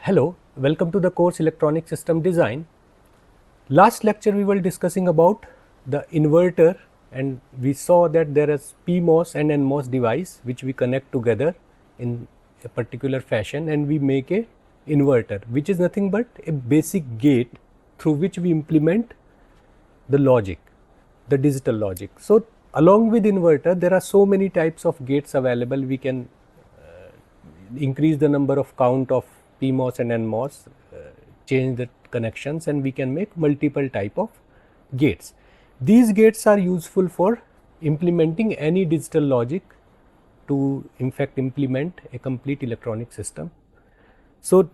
Hello, welcome to the course Electronic System Design. Last lecture we were discussing about the inverter, and we saw that there is PMOS and NMOS device which we connect together in a particular fashion, and we make a inverter, which is nothing but a basic gate through which we implement the logic, the digital logic. So along with inverter there are so many types of gates available. We can increase the number of count of PMOS and NMOS, change the connections, and we can make multiple type of gates. These gates are useful for implementing any digital logic to in fact implement a complete electronic system. So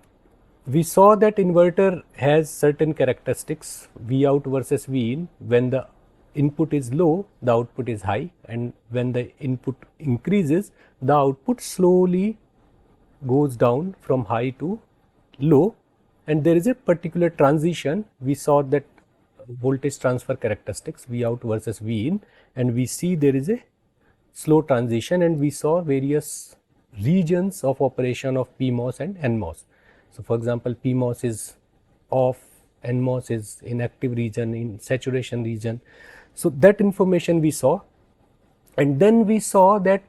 we saw that inverter has certain characteristics, V out versus V in. When the input is low, the output is high, and when the input increases, the output slowly goes down from high to low, and there is a particular transition. We saw that voltage transfer characteristics, V out versus V in, and we see there is a slow transition, and we saw various regions of operation of PMOS and NMOS. So for example, PMOS is off, NMOS is in active region, in saturation region. So that information we saw, and then we saw that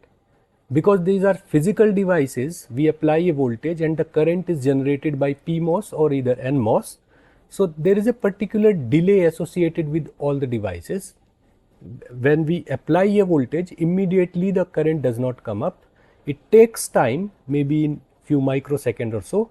because these are physical devices, we apply a voltage and the current is generated by PMOS or either NMOS. So there is a particular delay associated with all the devices. When we apply a voltage, immediately the current does not come up. It takes time, maybe in few microseconds or so.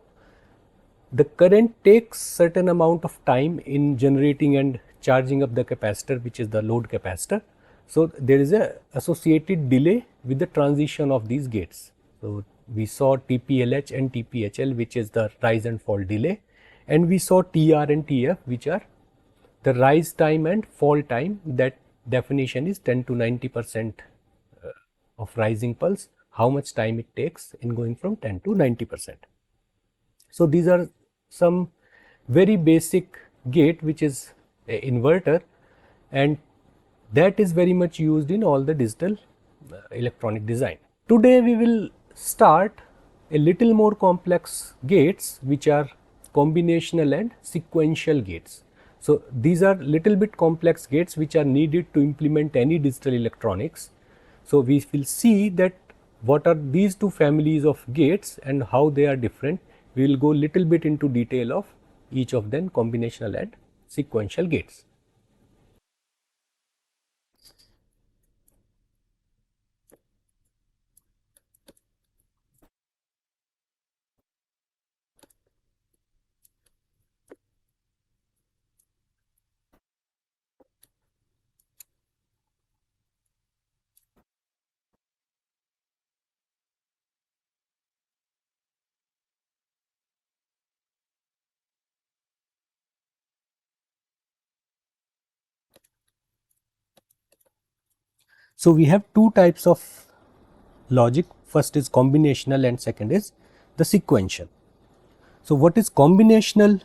The current takes certain amount of time in generating and charging up the capacitor, which is the load capacitor. So there is a associated delay with the transition of these gates. So we saw TPLH and TPHL, which is the rise and fall delay, and we saw TR and TF, which are the rise time and fall time. That definition is 10 to 90% of rising pulse, how much time it takes in going from 10 to 90%. So these are some very basic gate which is a inverter, and that is very much used in all the digital electronic design. Today we will start a little more complex gates which are combinational and sequential gates. So these are little bit complex gates which are needed to implement any digital electronics. So we will see that what are these two families of gates and how they are different. We will go little bit into detail of each of them, combinational and sequential gates. So we have two types of logic. First is combinational and second is the sequential. So what is combinational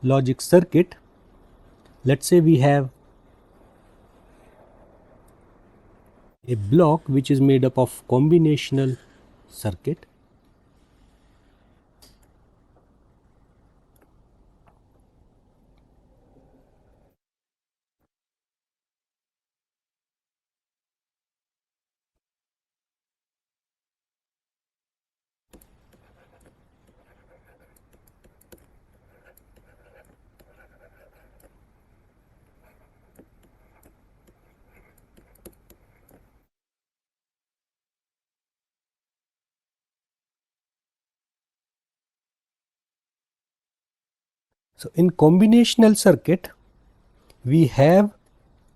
logic circuit? Let's say we have a block which is made up of combinational circuit. So in combinational circuit, we have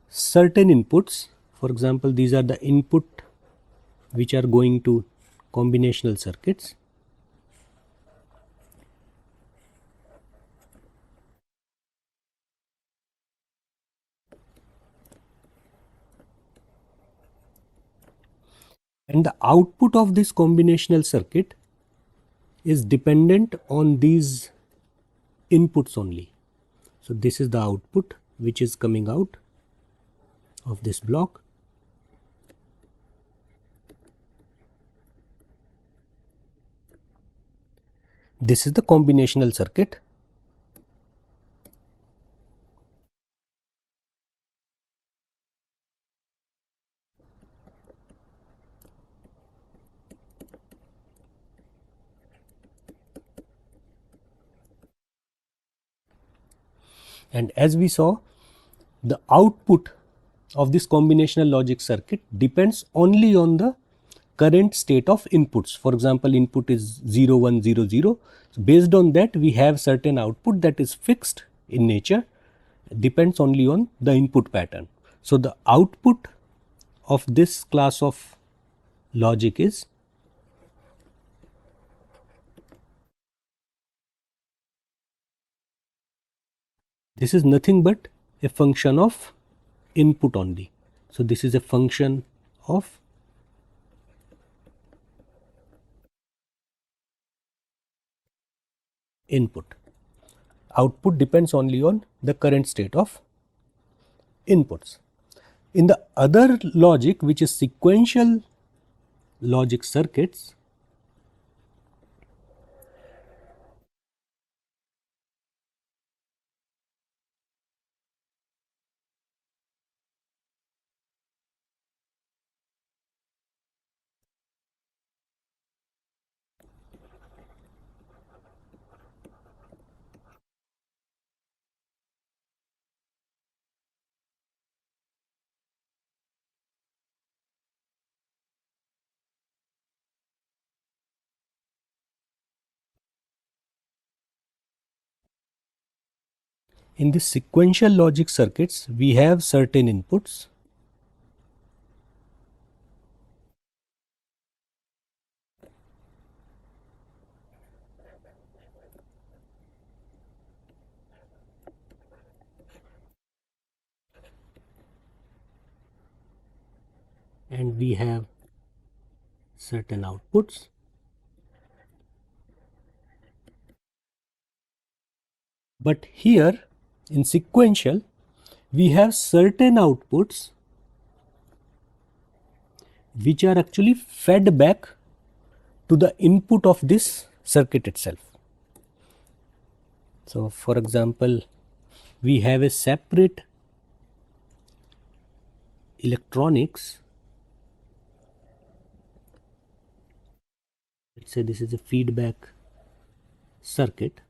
certain inputs. For example, these are the input which are going to combinational circuits. And the output of this combinational circuit is dependent on these inputs only. So this is the output which is coming out of this block. This is the combinational circuit. And as we saw, the output of this combinational logic circuit depends only on the current state of inputs. For example, input is 0 1 0 0. So based on that, we have certain output that is fixed in nature, depends only on the input pattern. So the output of this class of logic is this is nothing but a function of input only. So this is a function of input. Output depends only on the current state of inputs. In the other logic, which is sequential logic circuits, in this sequential logic circuits, we have certain inputs and we have certain outputs. But here in sequential, we have certain outputs which are actually fed back to the input of this circuit itself. So for example, we have a separate electronics. Let's say this is a feedback circuit.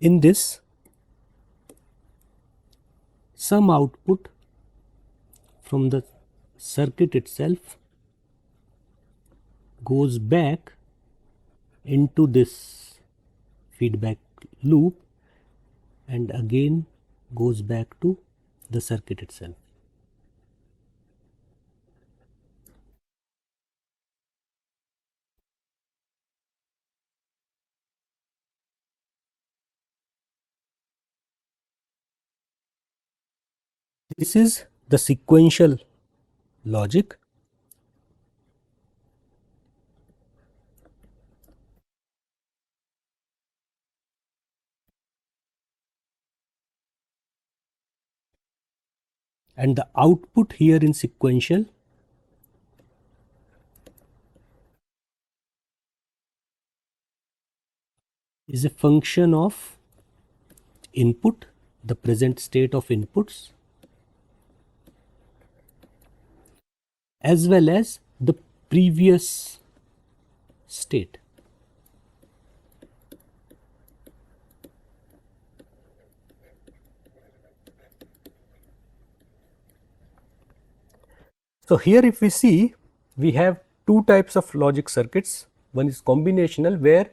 In this, some output from the circuit itself goes back into this feedback loop and again goes back to the circuit itself. This is the sequential logic. And the output here in sequential is a function of input, the present state of inputs, as well as the previous state. So here if we see, we have two types of logic circuits. One is combinational, where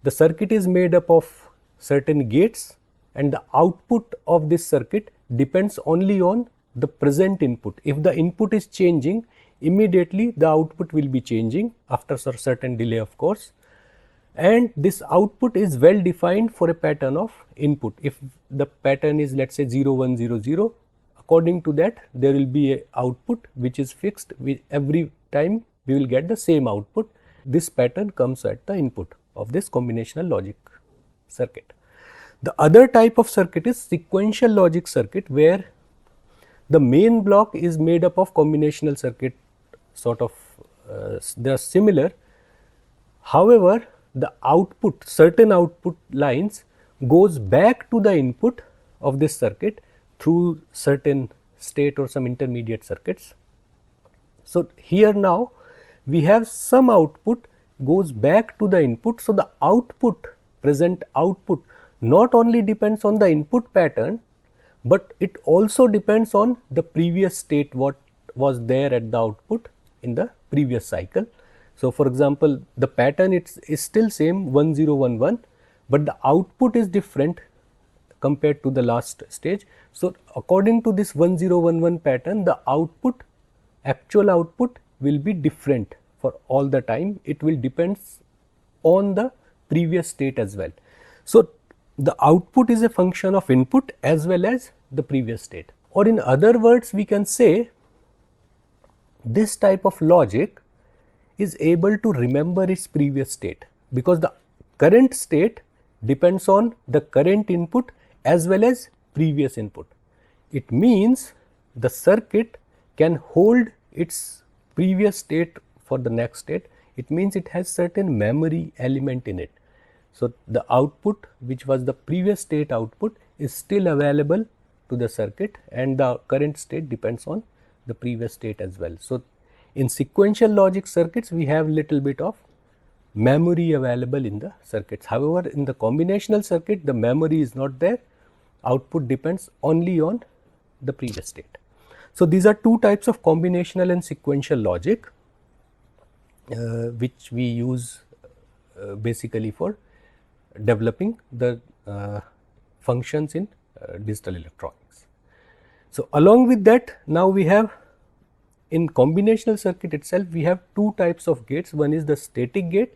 the circuit is made up of certain gates and the output of this circuit depends only on the present input. If the input is changing, immediately the output will be changing after a certain delay, of course. And this output is well defined for a pattern of input. If the pattern is, let's say, 0 1 0 0, according to that there will be a output which is fixed. Every time we will get the same output. This pattern comes at the input of this combinational logic circuit. The other type of circuit is sequential logic circuit, where the main block is made up of combinational circuit, sort of they are similar. However, the output, certain output lines goes back to the input of this circuit through certain state or some intermediate circuits. So, here now we have some output goes back to the input. So, the output, present output, not only depends on the input pattern, but it also depends on the previous state, what was there at the output in the previous cycle. So, for example, the pattern is still same 1011, but the output is different compared to the last stage. So, according to this 1011 pattern, the output, actual output will be different for all the time. It will depends on the previous state as well. So, the output is a function of input as well as the previous state, or in other words we can say this type of logic is able to remember its previous state, because the current state depends on the current input as well as previous input. It means the circuit can hold its previous state for the next state. It means it has certain memory element in it. So, the output which was the previous state output is still available to the circuit, and the current state depends on the previous state as well. So, in sequential logic circuits we have little bit of memory available in the circuits. However, in the combinational circuit the memory is not there, output depends only on the previous state. So, these are two types of combinational and sequential logic which we use basically for developing the functions in digital electronics. So, along with that, now we have in combinational circuit itself we have two types of gates. One is the static gate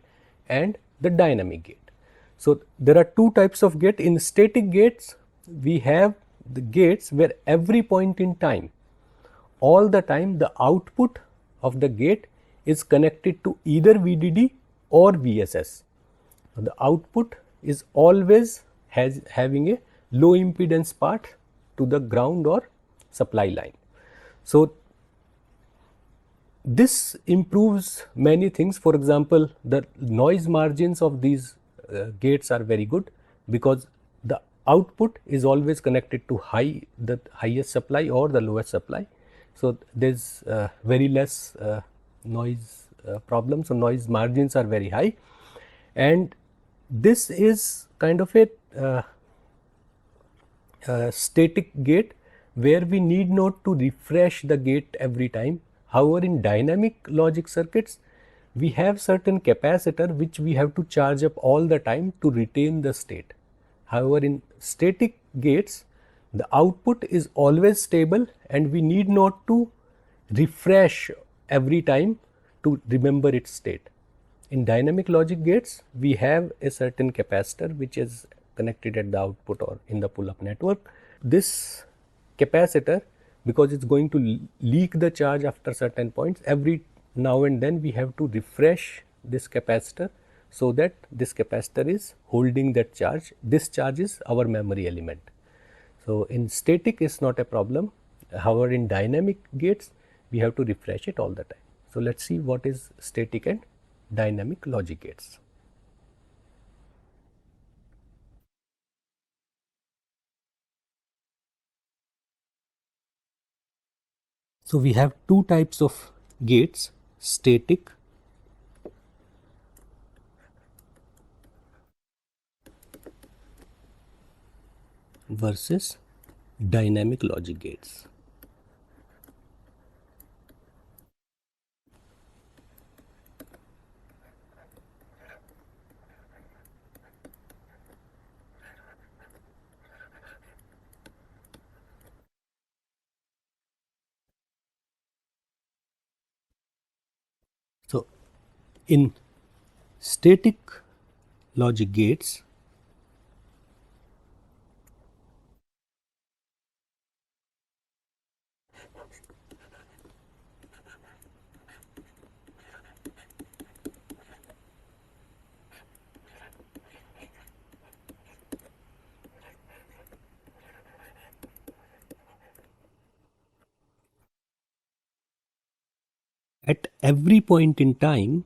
and the dynamic gate. So, there are two types of gate. In static gates we have the gates where every point in time, all the time, the output of the gate is connected to either VDD or VSS. The output is always having a low impedance part to the ground or supply line. So, this improves many things. For example, the noise margins of these gates are very good, because the output is always connected to the highest supply or the lowest supply. So, there is very less noise problem. So, noise margins are very high, and this is kind of a static gate where we need not to refresh the gate every time. However, in dynamic logic circuits we have certain capacitor which we have to charge up all the time to retain the state. However, in static gates the output is always stable and we need not to refresh every time to remember its state. In dynamic logic gates we have a certain capacitor which is connected at the output or in the pull up network. This capacitor, because it is going to leak the charge after certain points, every now and then we have to refresh this capacitor, so that this capacitor is holding that charge. This charge is our memory element. So, in static is not a problem. However, in dynamic gates we have to refresh it all the time. So, let us see what is static and dynamic logic gates. So, we have two types of gates, static versus dynamic logic gates. So, in static logic gates, At every point in time,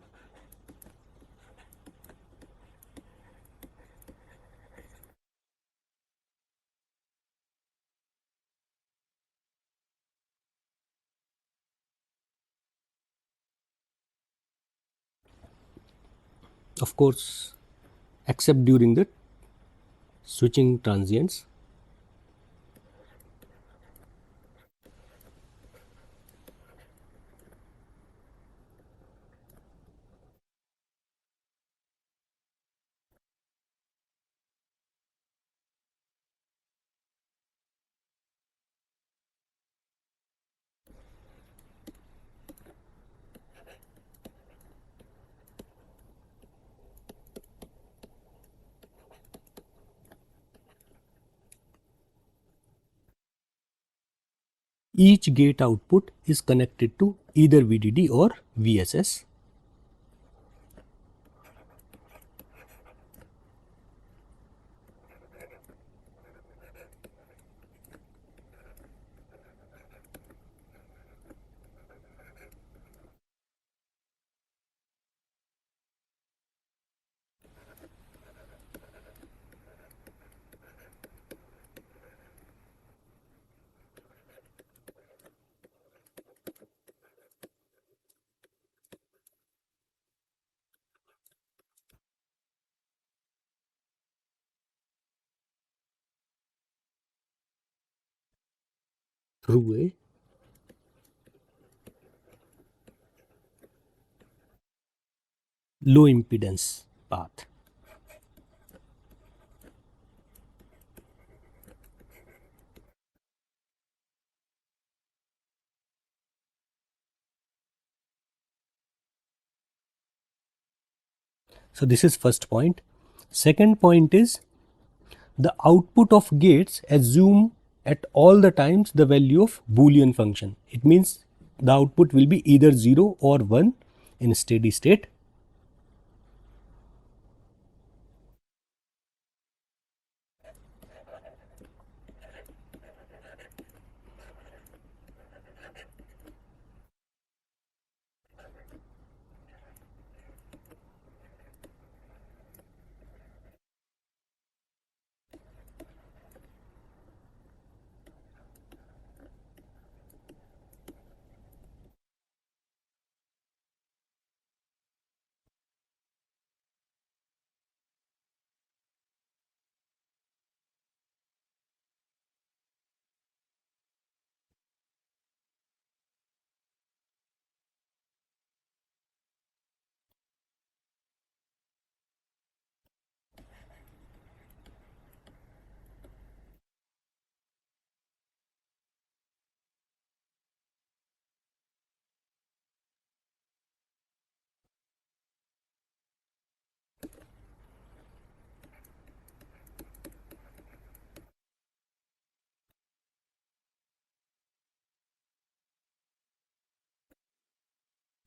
of course, except during the switching transients, each gate output is connected to either VDD or VSS. Through a low impedance path. So this is first point. Second point is the output of gates assume at all the times the value of Boolean function. It means the output will be either 0 or 1 in steady state.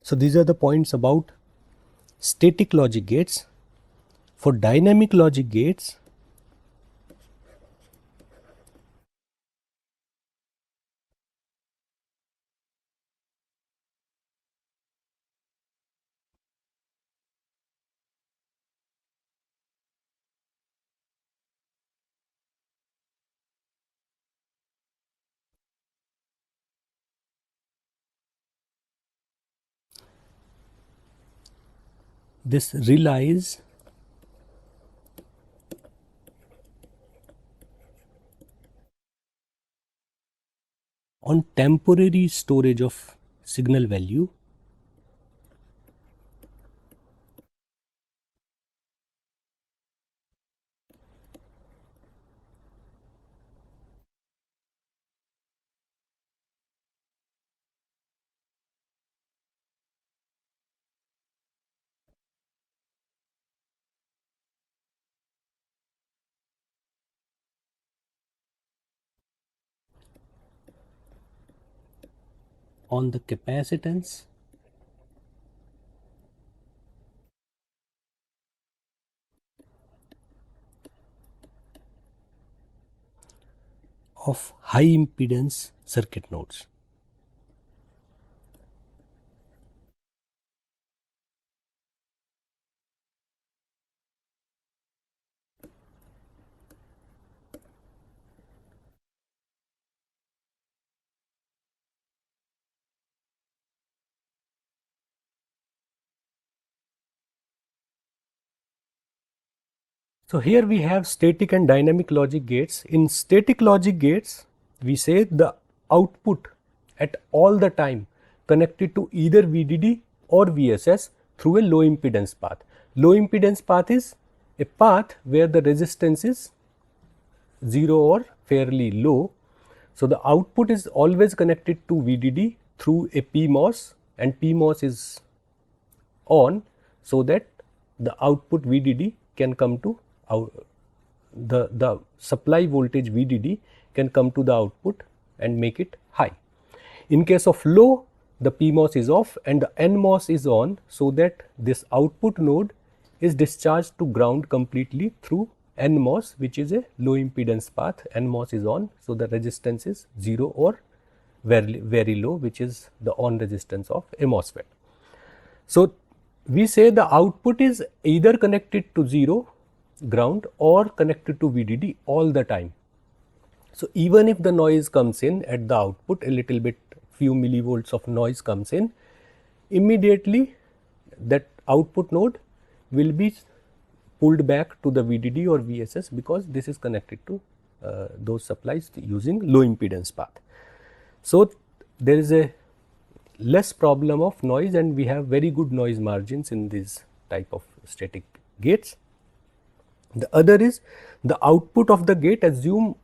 So these are the points about static logic gates. For dynamic logic gates, this relies on temporary storage of signal value on the capacitance of high impedance circuit nodes. So here we have static and dynamic logic gates. In static logic gates, we say the output at all the time connected to either VDD or VSS through a low impedance path. Low impedance path is a path where the resistance is 0 or fairly low. So the output is always connected to VDD through a PMOS, and PMOS is on, so that the output VDD can come to the supply voltage VDD can come to the output and make it high. In case of low, the PMOS is off and the NMOS is on, so that this output node is discharged to ground completely through NMOS, which is a low impedance path. NMOS is on, so the resistance is 0 or very low, which is the on resistance of a MOSFET. So we say the output is either connected to 0 ground or connected to VDD all the time. So even if the noise comes in at the output, a little bit, few millivolts of noise comes in, immediately that output node will be pulled back to the VDD or VSS, because this is connected to those supplies using low impedance path. So there is a less problem of noise, and we have very good noise margins in this type of static gates. The other is the output of the gate assume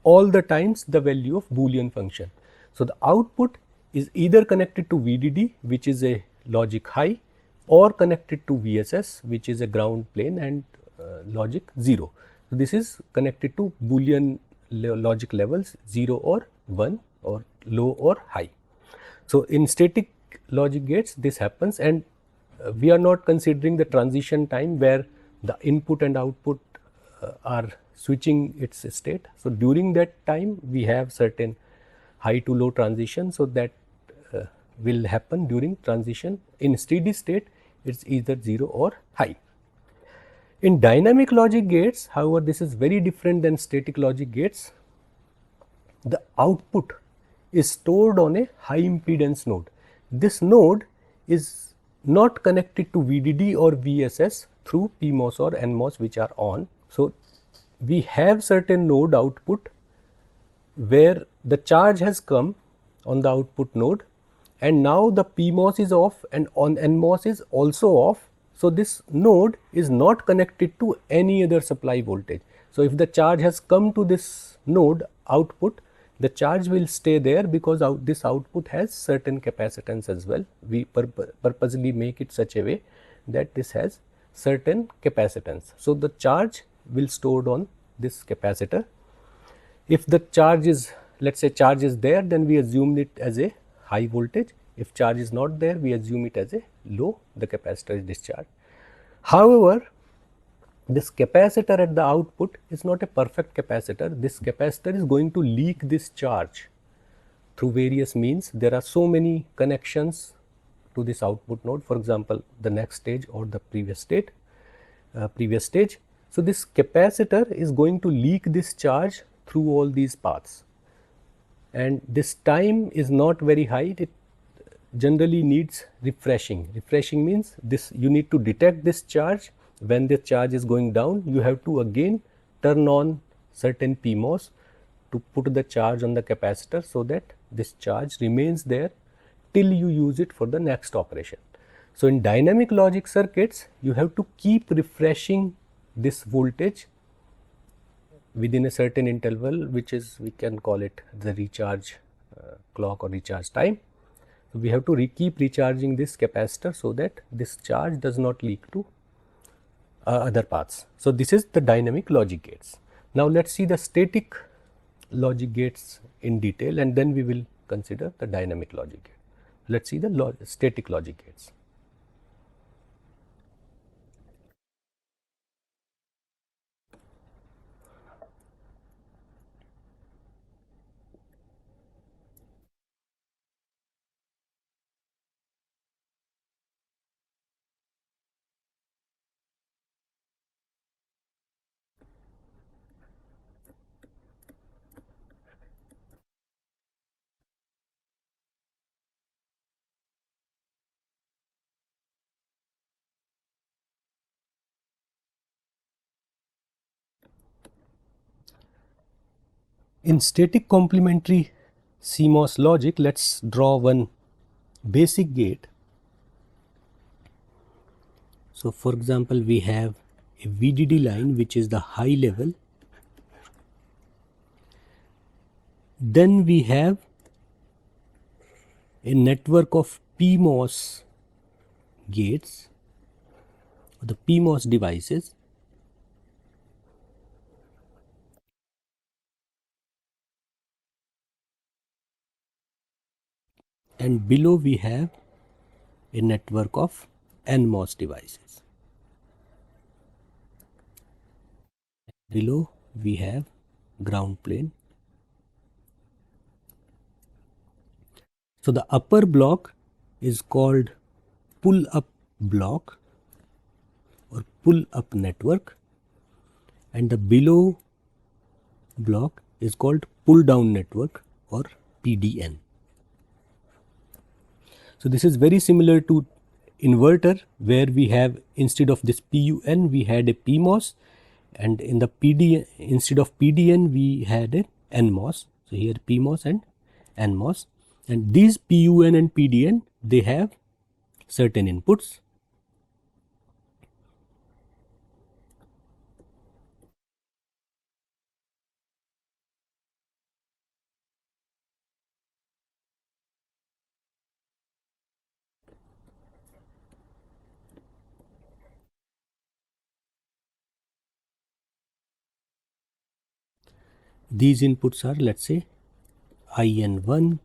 all the times the value of Boolean function. So the output is either connected to VDD, which is a logic high, or connected to VSS, which is a ground plane and logic 0. So this is connected to Boolean logic levels 0 or 1, or low or high. So in static logic gates this happens, and we are not considering the transition time where the input and output are switching its state. So during that time we have certain high to low transition, so that will happen during transition. In steady state it is either 0 or high. In dynamic logic gates, however, this is very different than static logic gates. The output is stored on a high impedance node. This node is not connected to VDD or VSS through PMOS or NMOS, which are on. So we have certain node output where the charge has come on the output node, and now the PMOS is off and on NMOS is also off. So this node is not connected to any other supply voltage. So if the charge has come to this node output, the charge will stay there, because this output has certain capacitance as well. We purposely make it such a way that this has certain capacitance. So the charge will stored on this capacitor. If the charge is, let us say charge is there, then we assume it as a high voltage. If charge is not there, we assume it as a low, the capacitor is discharged. However, this capacitor at the output is not a perfect capacitor. This capacitor is going to leak this charge through various means. There are so many connections to this output node, for example, the next stage or the previous stage. So this capacitor is going to leak this charge through all these paths, and this time is not very high. It generally needs refreshing. Refreshing means this, you need to detect this charge. When the charge is going down, you have to again turn on certain PMOS to put the charge on the capacitor, so that this charge remains there till you use it for the next operation. So in dynamic logic circuits, you have to keep refreshing this voltage within a certain interval, which is, we can call it the recharge clock or recharge time. So we have to keep recharging this capacitor, so that this charge does not leak to other paths. So this is the dynamic logic gates. Now let us see the static logic gates in detail, and then we will consider the dynamic logic gate. Let us see the static logic gates. In static complementary CMOS logic, let's draw one basic gate. So, for example, we have a VDD line which is the high level. Then we have a network of PMOS gates, the PMOS devices, and below we have a network of NMOS devices. Below we have ground plane. So the upper block is called pull up block or pull up network, and the below block is called pull down network or PDN. So this is very similar to inverter, where we have, instead of this PUN we had a PMOS, and in the PDN, instead of PDN we had a NMOS. So here PMOS and NMOS, and these PUN and PDN, they have certain inputs. These inputs are, let's say, IN1,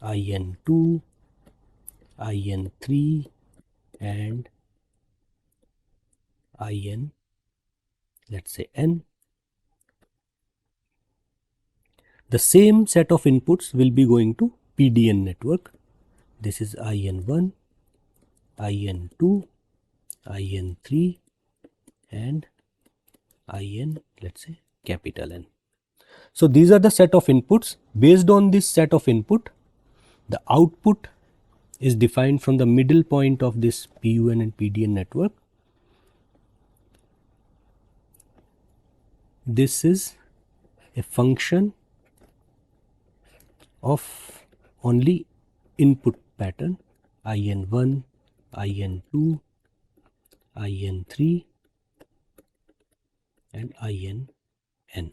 IN2, IN3 and IN, let's say, N. The same set of inputs will be going to PDN network. This is IN1, IN2, IN3 and IN, let's say, capital N. So these are the set of inputs. Based on this set of input, the output is defined from the middle point of this PUN and PDN network. This is a function of only input pattern IN1, IN2, IN3 and INN.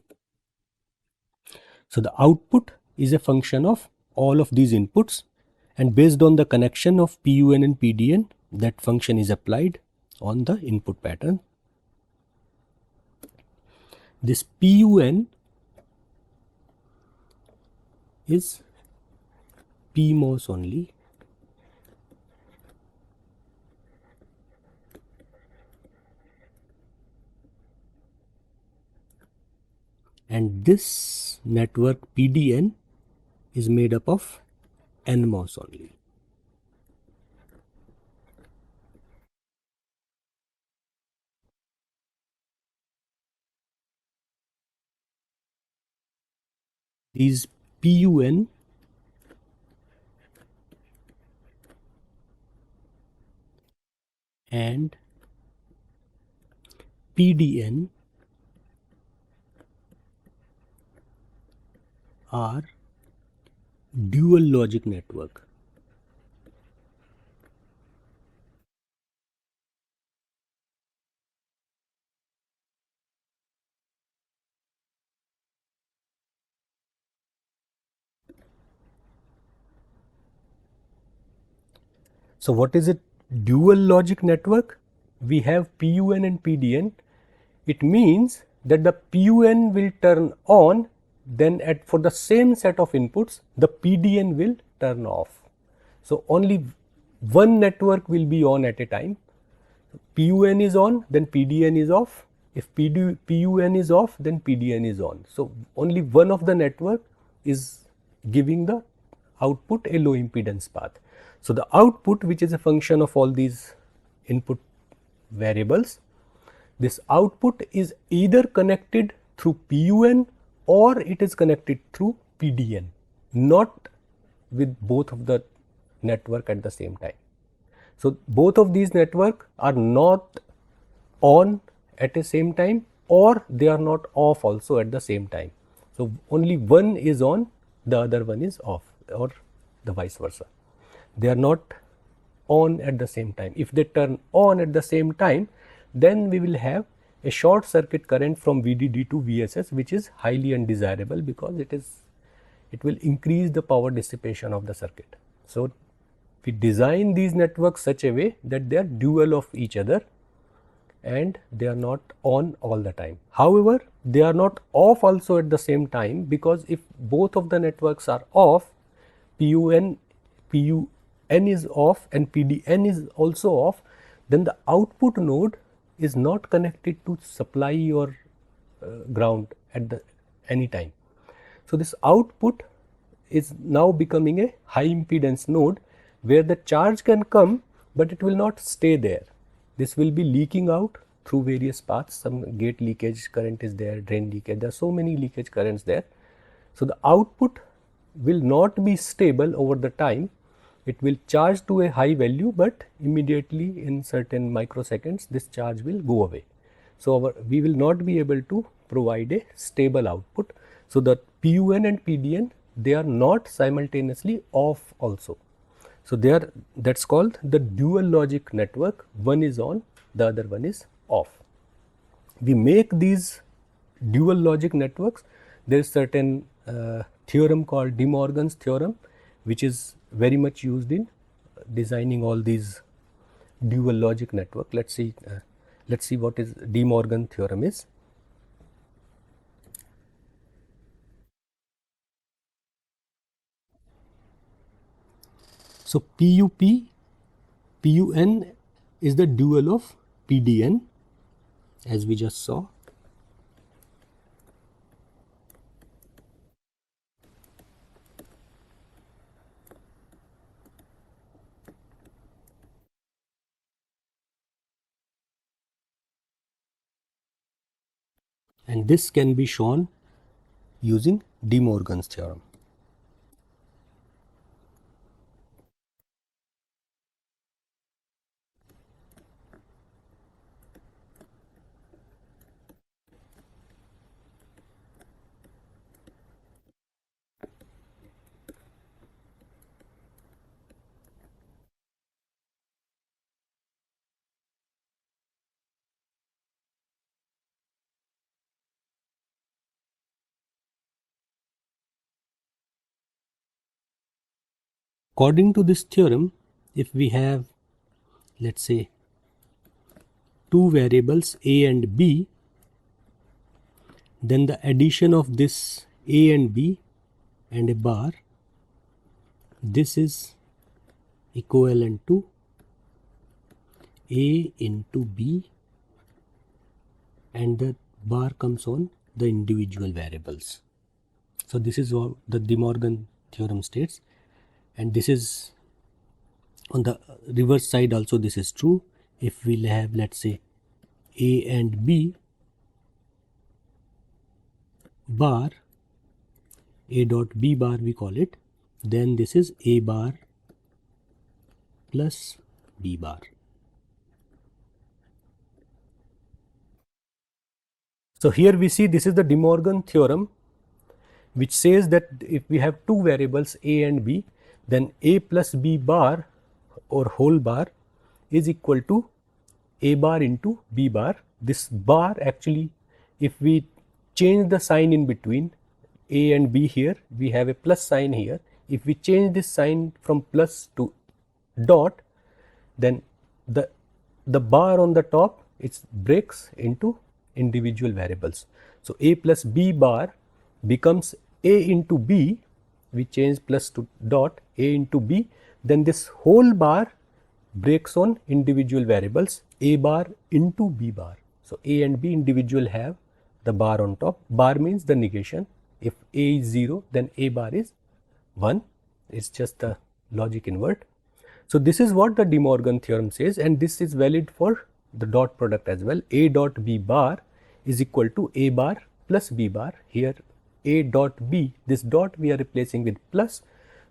So the output is a function of all of these inputs, and based on the connection of PUN and PDN, that function is applied on the input pattern. This PUN is PMOS only, and this network PDN is made up of NMOS only. These PUN and PDN are dual logic network. So what is a dual logic network? We have PUN and PDN. It means that the PUN will turn on, then for the same set of inputs, the PDN will turn off. So only one network will be on at a time. PUN is on, then PDN is off. If PUN is off, then PDN is on. So only one of the network is giving the output a low impedance path. So the output, which is a function of all these input variables, this output is either connected through PUN or it is connected through PDN, not with both of the network at the same time. So both of these network are not on at the same time, or they are not off also at the same time. So, only one is on, the other one is off, or the vice versa. They are not on at the same time. If they turn on at the same time, then we will have a short circuit current from VDD to VSS, which is highly undesirable because it will increase the power dissipation of the circuit. So, we design these networks such a way that they are dual of each other and they are not on all the time. However, they are not off also at the same time, because if both of the networks are off, PUN is off and PDN is also off, then the output node is not connected to supply or ground at any time. So, this output is now becoming a high impedance node where the charge can come, but it will not stay there. This will be leaking out through various paths. Some gate leakage current is there, drain leakage, there are so many leakage currents there. So, the output will not be stable over the time. It will charge to a high value, but immediately in certain microseconds this charge will go away. So, we will not be able to provide a stable output. So, the PUN and PDN, they are not simultaneously off also. So, that is called the dual logic network. One is on, the other one is off. We make these dual logic networks. There is certain theorem called De Morgan's theorem, which is very much used in designing all these dual logic network. Let's see what is De Morgan theorem is. So, PUN is the dual of PDN, as we just saw. And this can be shown using De Morgan's theorem. According to this theorem, if we have, let us say, two variables A and B, then the addition of this A and B and a bar, this is equivalent to A into B, and the bar comes on the individual variables. So, this is what the De Morgan theorem states, and this is on the reverse side also this is true. If we have, let us say, A and B bar, A dot B bar we call it, then this is A bar plus B bar. So, here we see this is the De Morgan theorem, which says that if we have two variables A and B, then A plus B bar or whole bar is equal to A bar into B bar. This bar actually, if we change the sign in between A and B, here we have a plus sign here. If we change this sign from plus to dot, then the bar on the top, it breaks into individual variables. So, A plus B bar becomes A into B, we change plus to dot, A into B, then this whole bar breaks on individual variables, A bar into B bar. So, A and B individual have the bar on top. Bar means the negation. If A is 0, then A bar is 1. It is just the logic invert. So, this is what the De Morgan theorem says, and this is valid for the dot product as well. A dot B bar is equal to A bar plus B bar. Here A dot B, this dot we are replacing with plus.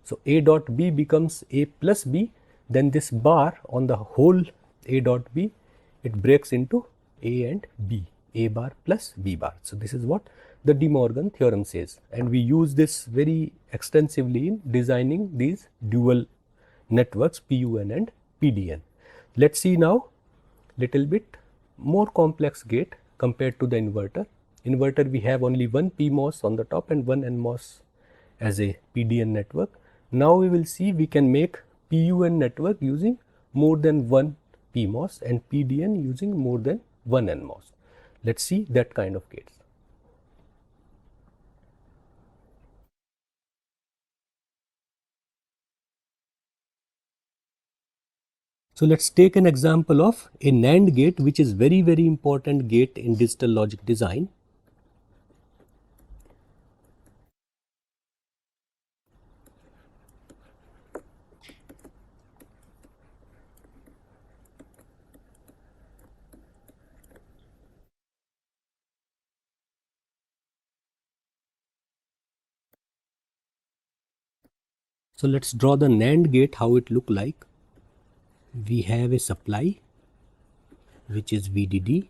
So, A dot B becomes A plus B, then this bar on the whole A dot B, it breaks into A and B, A bar plus B bar. So, this is what the De Morgan theorem says, and we use this very extensively in designing these dual networks PUN and PDN. Let's see now little bit more complex gate compared to the inverter. Inverter, we have only one PMOS on the top and one NMOS as a PDN network. Now we will see we can make PUN network using more than one PMOS and PDN using more than one NMOS. Let's see that kind of gates. So let's take an example of a NAND gate, which is very important gate in digital logic design. So let's draw the NAND gate, how it look like. We have a supply which is VDD.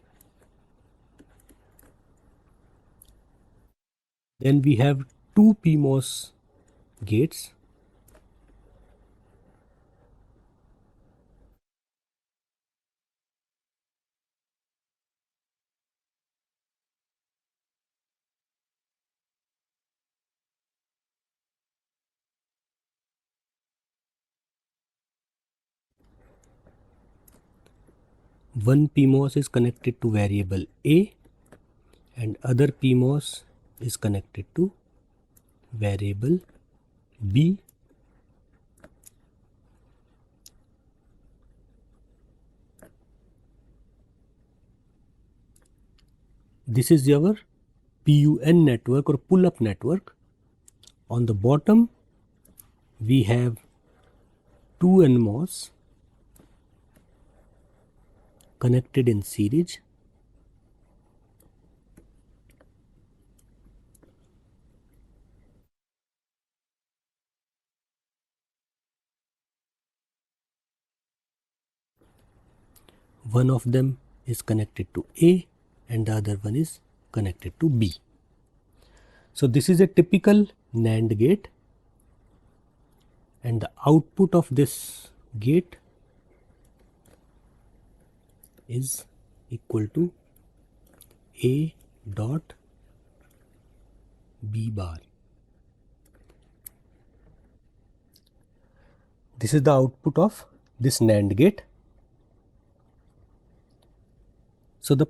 Then we have two PMOS gates. One PMOS is connected to variable A and other PMOS is connected to variable B. This is our PUN network or pull-up network. On the bottom we have two NMOS connected in series. One of them is connected to A and the other one is connected to B. So this is a typical NAND gate, and the output of this gate is equal to A dot B bar. This is the output of this NAND gate. So the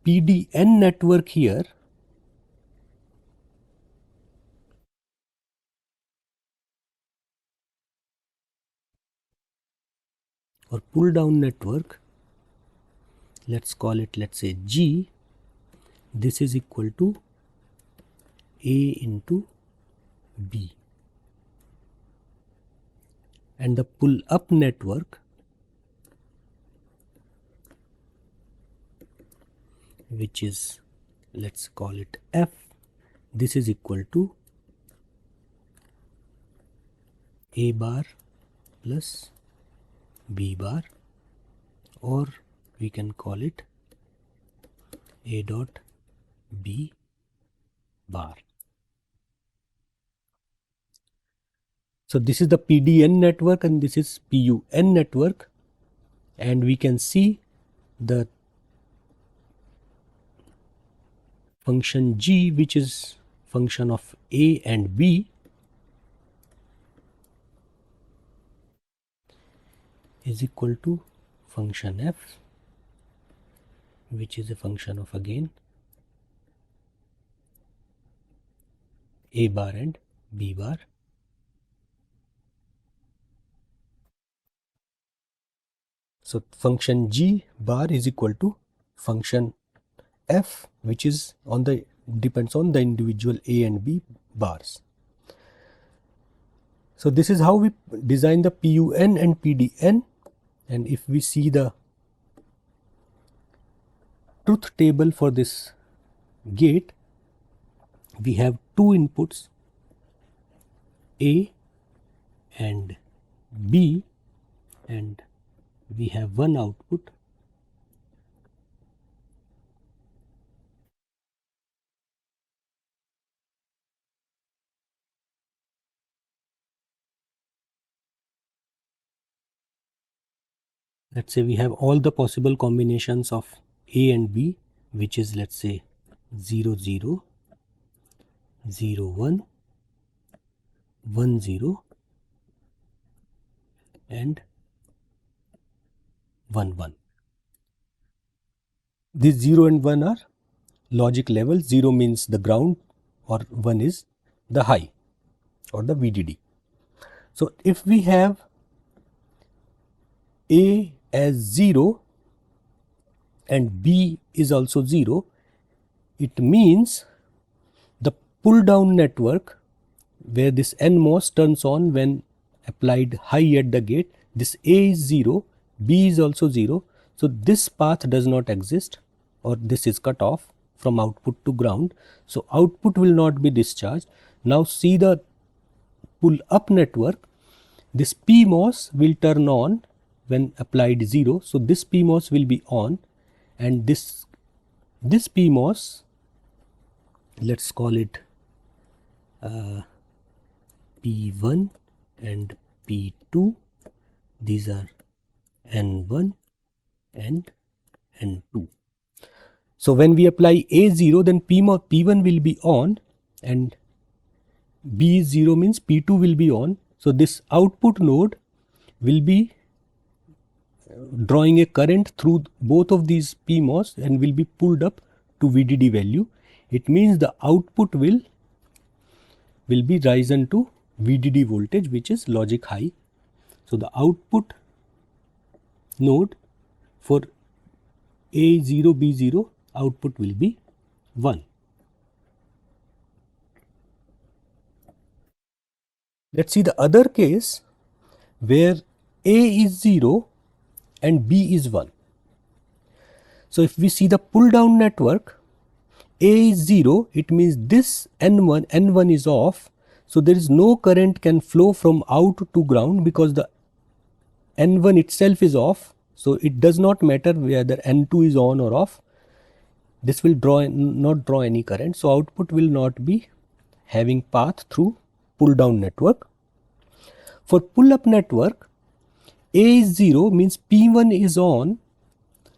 PDN network here or pull down network, let's call it, let's say G, this is equal to A into B. And the pull up network, which is, let's call it F, this is equal to A bar plus B bar, or we can call it A dot B bar. So this is the PDN network and this is PUN network, and we can see the function G, which is function of A and B, is equal to function F, which is a function of again A bar and B bar. So function G bar is equal to function F, which is on the depends on the individual A and B bars. So this is how we design the PUN and PDN, and if we see the truth table for this gate, we have two inputs A and B, and we have one output let's say we have all the possible combinations of A and B, which is, let's say, 0 0, 0 1, 1 0 and 1 1. These 0 and 1 are logic level. 0 means the ground or 1 is the high or the VDD. So if we have A as 0 and B is also 0, it means the pull down network where this NMOS turns on when applied high at the gate, this A is 0, B is also 0. So this path does not exist, or this is cut off from output to ground. So output will not be discharged. Now see the pull up network, this PMOS will turn on when applied 0. So this PMOS will be on, and this PMOS, let's call it P1 and P2, these are N1 and N2. So when we apply A0, then P1 will be on and B is 0 means P2 will be on. So this output node will be drawing a current through both of these PMOS and will be pulled up to VDD value. It means the output will be risen to VDD voltage, which is logic high. So the output node for A0, B0 output will be 1. Let's see the other case where A is 0 and B is 1. So if we see the pull down network, A is 0, it means this N1 is off. So there is no current can flow from out to ground because the N1 itself is off. So it does not matter whether N2 is on or off. This will not draw any current. So output will not be having path through pull down network. For pull up network, A is 0 means P1 is on,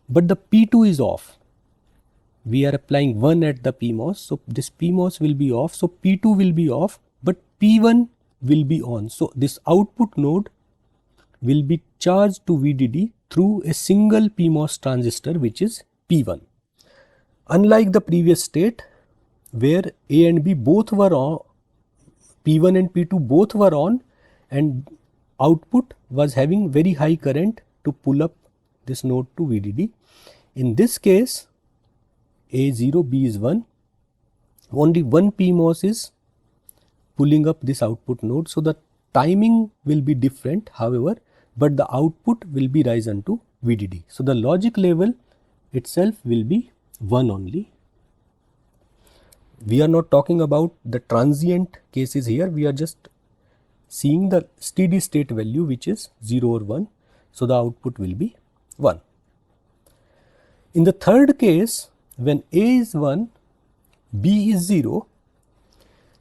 but the P2 is off. We are applying 1 at the PMOS, so this PMOS will be off. So P2 will be off, but P1 will be on. So this output node will be charged to VDD through a single PMOS transistor, which is P1. Unlike the previous state where A and B both were on, P1 and P2 both were on, and output was having very high current to pull up this node to VDD. In this case, A0, B is 1, only one PMOS is pulling up this output node. So the timing will be different, however, but the output will be risen to VDD. So the logic level itself will be 1 only. We are not talking about the transient cases here, we are just seeing the steady state value, which is 0 or 1. So the output will be 1. In the third case, when A is 1, B is 0,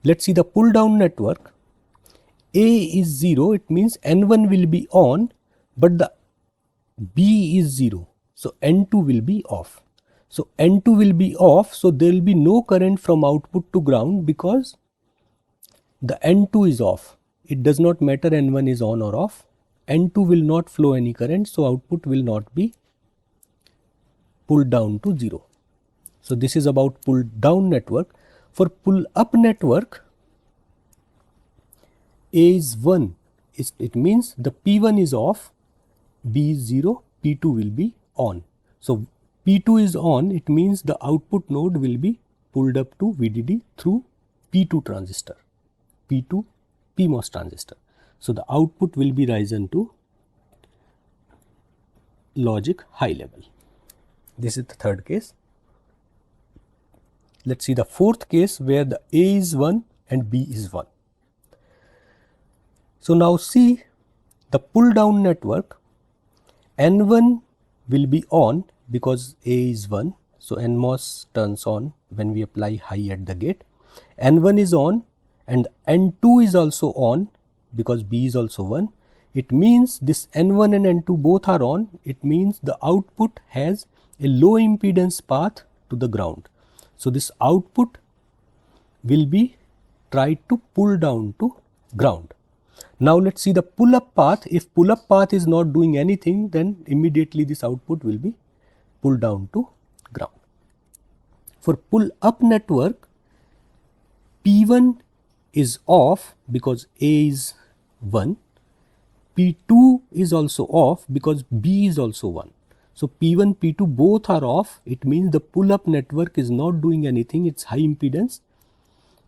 let's see the pull down network. A is 0, it means N1 will be on, but the B is 0. So N2 will be off. So N2 will be off, so there will be no current from output to ground because the N2 is off. It does not matter N1 is on or off. N2 will not flow any current, so output will not be pulled down to 0. So this is about pull down network. For pull up network, A is 1, it means the P1 is off, B is 0, P2 will be on. So P2 is on, it means the output node will be pulled up to VDD through P2 transistor, P2 PMOS transistor. So the output will be risen to logic high level. This is the third case. Let's see the fourth case where the A is 1 and B is 1. So now see the pull down network, N1 will be on because A is 1. So NMOS turns on when we apply high at the gate. N1 is on and N2 is also on because B is also 1. It means this N1 and N2 both are on. It means the output has a low impedance path to the ground. So, this output will be tried to pull down to ground. Now, let us see the pull up path. If pull up path is not doing anything, then immediately this output will be pulled down to ground. For pull up network, P1 is off because A is 1, P2 is also off because B is also 1. So, P1, P2 both are off. It means the pull up network is not doing anything, it is high impedance.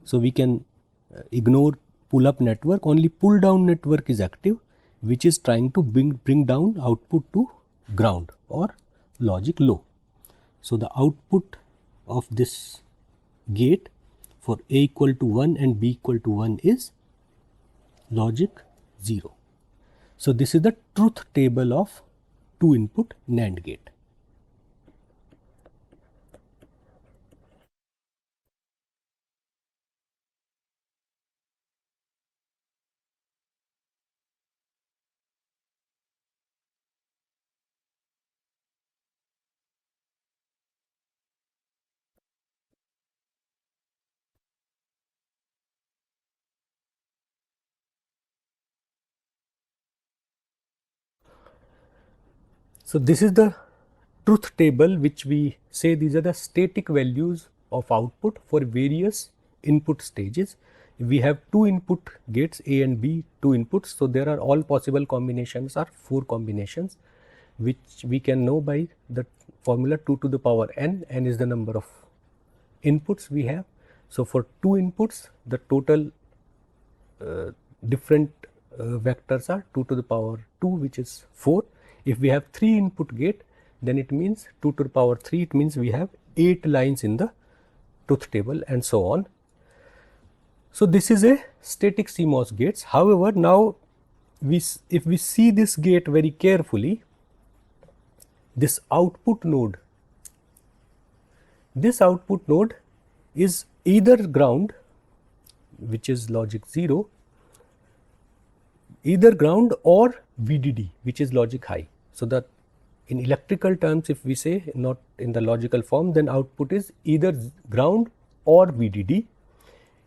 So, we can ignore pull up network, only pull down network is active, which is trying to bring down output to ground or logic low. So, the output of this gate for A equal to 1 and B equal to 1 is logic 0. So, this is the truth table of 2 input NAND gate. So, this is the truth table which we say these are the static values of output for various input stages. We have 2 input gates A and B, 2 inputs. So, there are all possible combinations are 4 combinations which we can know by the formula 2 to the power n. N is the number of inputs we have. So, for 2 inputs the total different vectors are 2 to the power 2, which is 4. If we have 3 input gate, then it means 2 to the power 3, it means we have 8 lines in the truth table and so on. So, this is a static CMOS gates. However, now if we see this gate very carefully, this output node is either ground, which is logic 0, either ground or VDD, which is logic high. So, that in electrical terms, if we say not in the logical form, then output is either ground or VDD.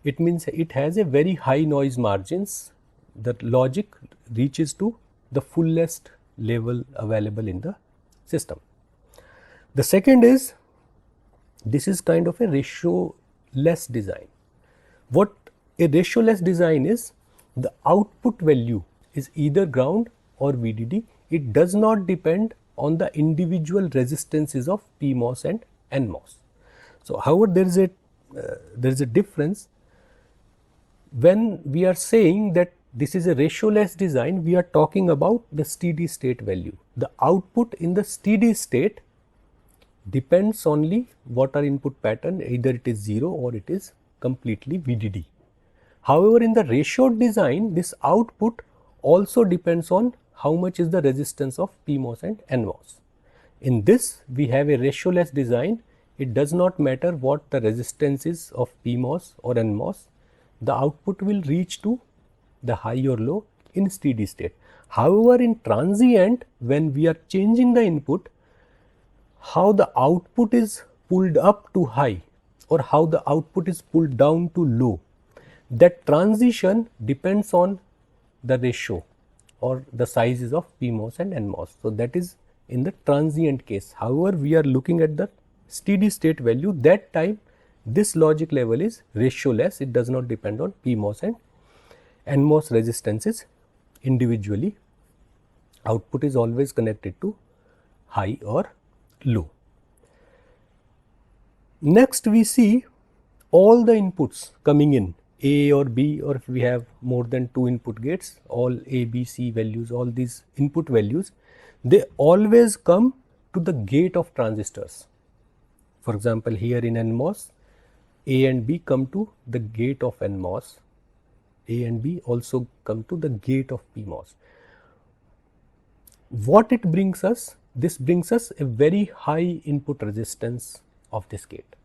It means it has a very high noise margins, that logic reaches to the fullest level available in the system. The second is, this is kind of a ratio less design. What a ratio less design is, the output value is either ground or VDD. It does not depend on the individual resistances of PMOS and NMOS. So, however, there is a difference. When we are saying that this is a ratio-less design, we are talking about the steady state value. The output in the steady state depends only what are input pattern, either it is 0 or it is completely VDD. However, in the ratioed design, this output also depends on how much is the resistance of PMOS and NMOS. In this, we have a ratio-less design. It does not matter what the resistance is of PMOS or NMOS, the output will reach to the high or low in steady state. However, in transient, when we are changing the input, how the output is pulled up to high or how the output is pulled down to low, that transition depends on the ratio or the sizes of PMOS and NMOS. So, that is in the transient case. However, we are looking at the steady state value, that time this logic level is ratio less, it does not depend on PMOS and NMOS resistances individually. Output is always connected to high or low. Next, we see all the inputs coming in, A or B, or if we have more than 2 input gates, all A, B, C values, all these input values, they always come to the gate of transistors. For example, here in NMOS, A and B come to the gate of NMOS, A and B also come to the gate of PMOS. What it brings us? This brings us a very high input resistance of this gate.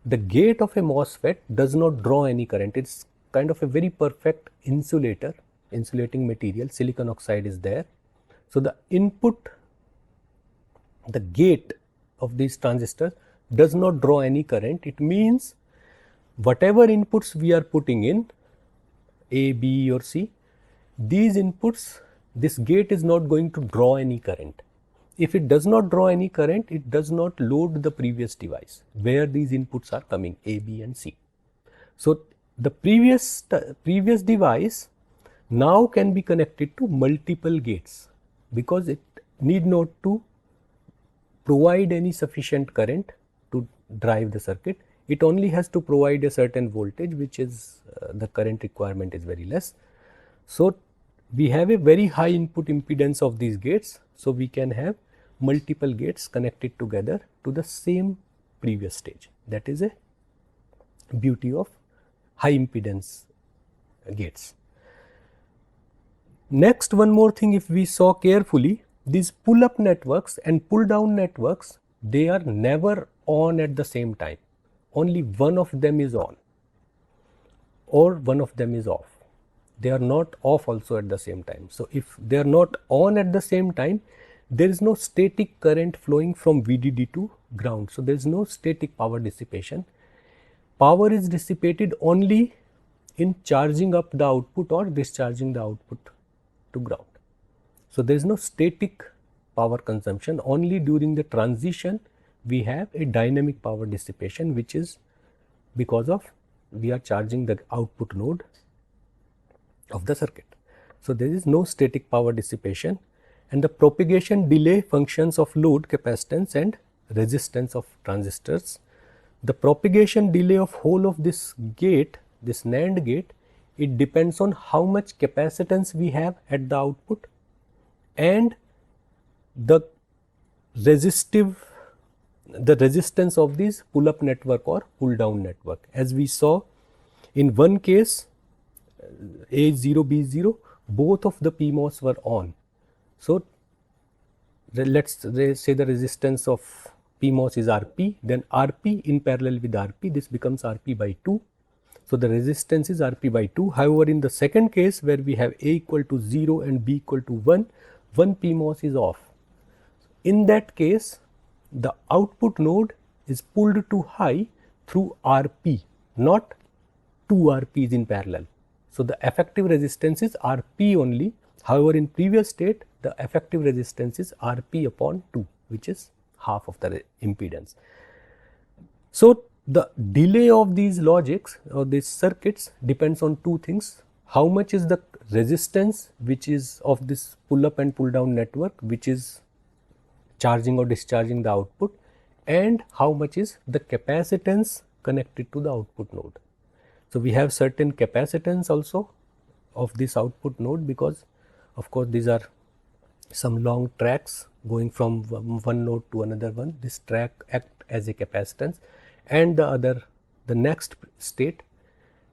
The gate of a MOSFET does not draw any current, it is kind of a very perfect insulator insulating material, silicon oxide is there. So, the input, the gate of these transistors does not draw any current. It means whatever inputs we are putting in, A, B or C, these inputs, this gate is not going to draw any current. If it does not draw any current, it does not load the previous device where these inputs are coming, A, B and C. So, the previous device now can be connected to multiple gates, because it need not to provide any sufficient current to drive the circuit. It only has to provide a certain voltage, which is the current requirement is very less. So, we have a very high input impedance of these gates. So, we can have multiple gates connected together to the same previous stage. That is a beauty of high impedance gates. Next, one more thing, if we saw carefully, these pull up networks and pull down networks, they are never on at the same time. Only one of them is on or one of them is off. They are not off also at the same time. So, if they are not on at the same time, there is no static current flowing from VDD to ground. So, there is no static power dissipation. Power is dissipated only in charging up the output or discharging the output to ground. So, there is no static power consumption. Only during the transition we have a dynamic power dissipation, which is because of we are charging the output node of the circuit. So, there is no static power dissipation, and the propagation delay functions of load, capacitance and resistance of transistors. The propagation delay of whole of this gate, this NAND gate, it depends on how much capacitance we have at the output and the resistance of this pull up network or pull down network. As we saw in one case, A0, B0, both of the PMOS were on. So, let us say the resistance of PMOS is Rp, then Rp in parallel with Rp, this becomes Rp by 2. So, the resistance is Rp by 2. However, in the second case where we have A equal to 0 and B equal to 1, one PMOS is off. In that case, the output node is pulled to high through Rp, not 2 Rps in parallel. So, the effective resistance is Rp only. However, in previous state, the effective resistance is Rp upon 2, which is half of the impedance. So, the delay of these logics or these circuits depends on two things: how much is the resistance which is of this pull up and pull down network, which is charging or discharging the output, and how much is the capacitance connected to the output node. So, we have certain capacitance also of this output node, because of course, these are some long tracks going from one node to another one. This track act as a capacitance, and the next state,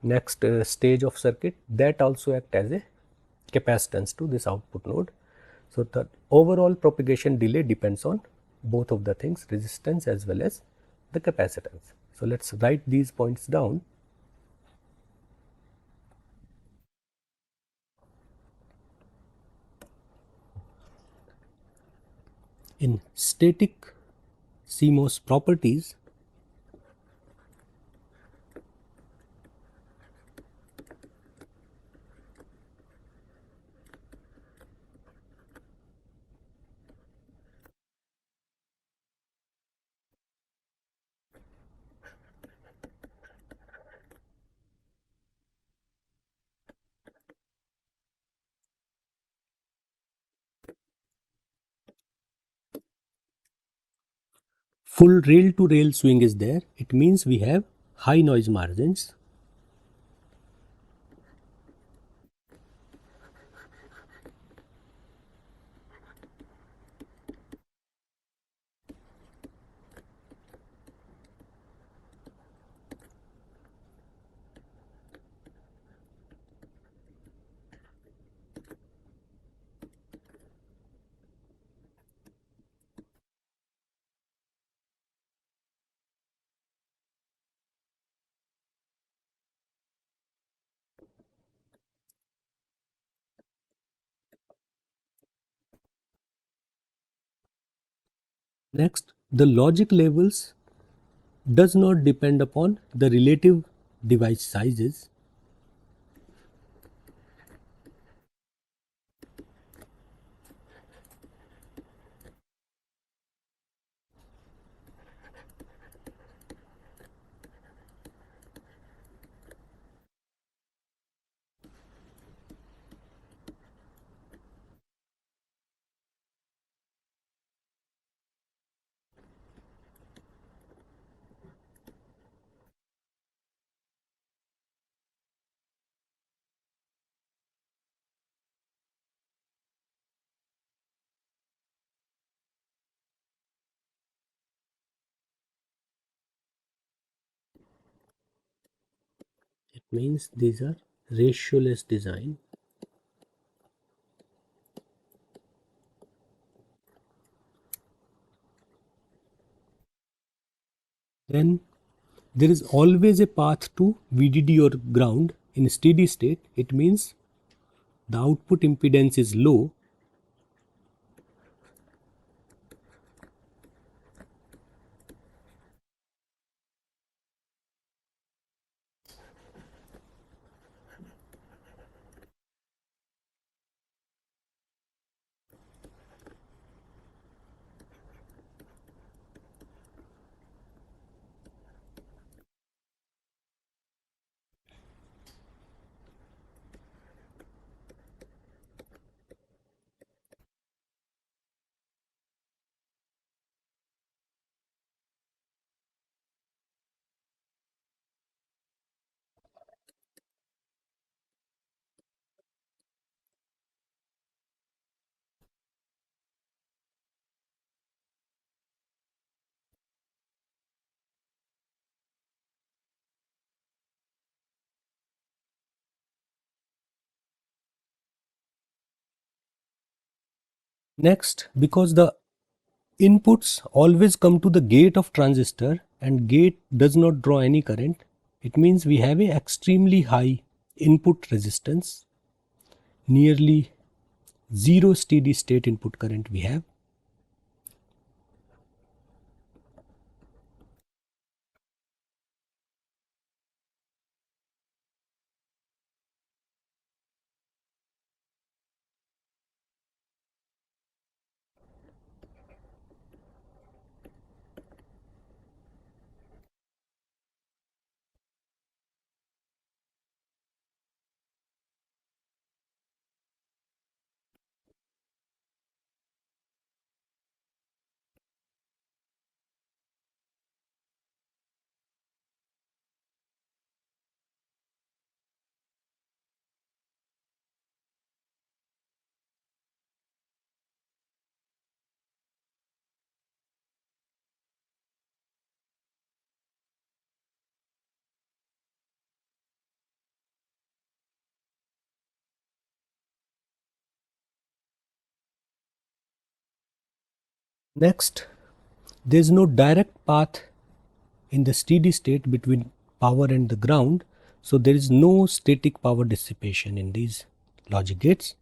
next stage of circuit, that also act as a capacitance to this output node. So, the overall propagation delay depends on both of the things, resistance as well as the capacitance. So, let us write these points down. In static CMOS properties, full rail to rail swing is there. It means we have high noise margins. Next, the logic levels does not depend upon the relative device sizes. It means these are ratioless design. Then there is always a path to VDD or ground in steady state. It means the output impedance is low. Next, because the inputs always come to the gate of transistor and gate does not draw any current, it means we have a extremely high input resistance, nearly zero steady state input current we have. Next, there is no direct path in the steady state between power and the ground, so there is no static power dissipation in these logic gates.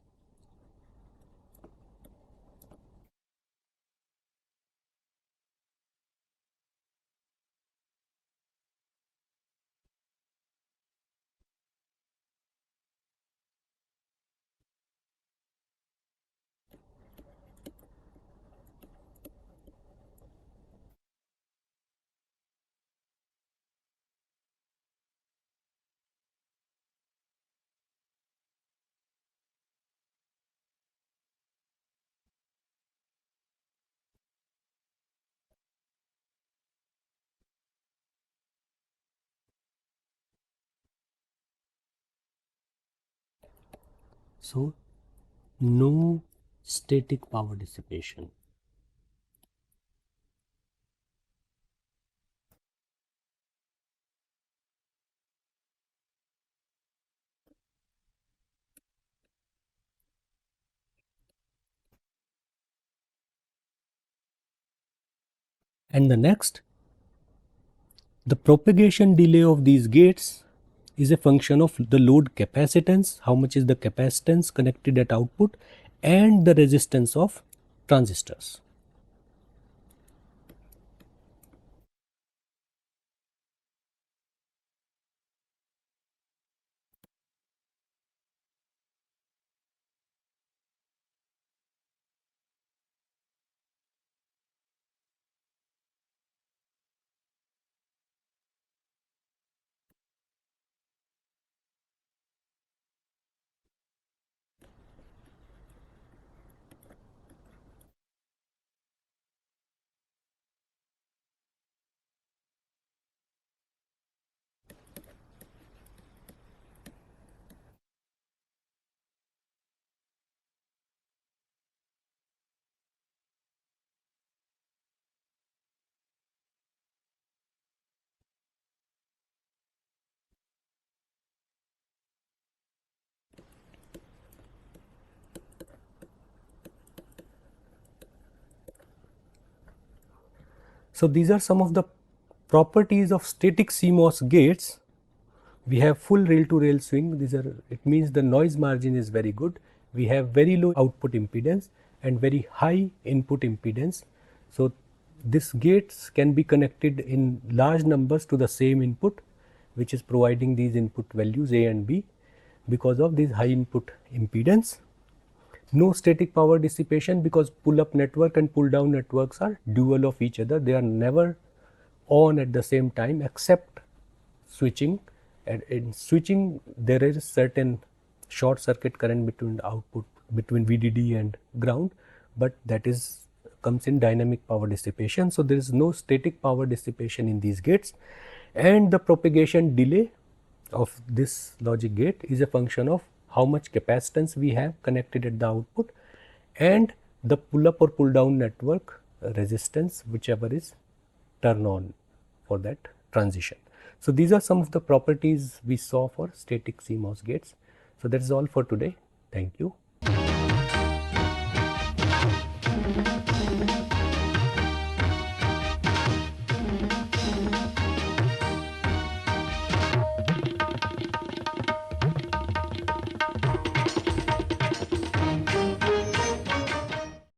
So no static power dissipation. And the next, the propagation delay of these gates is a function of the load capacitance, how much is the capacitance connected at output, and the resistance of transistors. So, these are some of the properties of static CMOS gates. We have full rail to rail swing. It means the noise margin is very good. We have very low output impedance and very high input impedance. So, these gates can be connected in large numbers to the same input, which is providing these input values A and B because of this high input impedance. No static power dissipation because pull up network and pull down networks are dual of each other. They are never on at the same time except switching. And in switching there is certain short circuit current between the output between VDD and ground, but that is comes in dynamic power dissipation. So, there is no static power dissipation in these gates, and the propagation delay of this logic gate is a function of how much capacitance we have connected at the output and the pull up or pull down network resistance, whichever is turn on for that transition. So, these are some of the properties we saw for static CMOS gates. So, that is all for today. Thank you.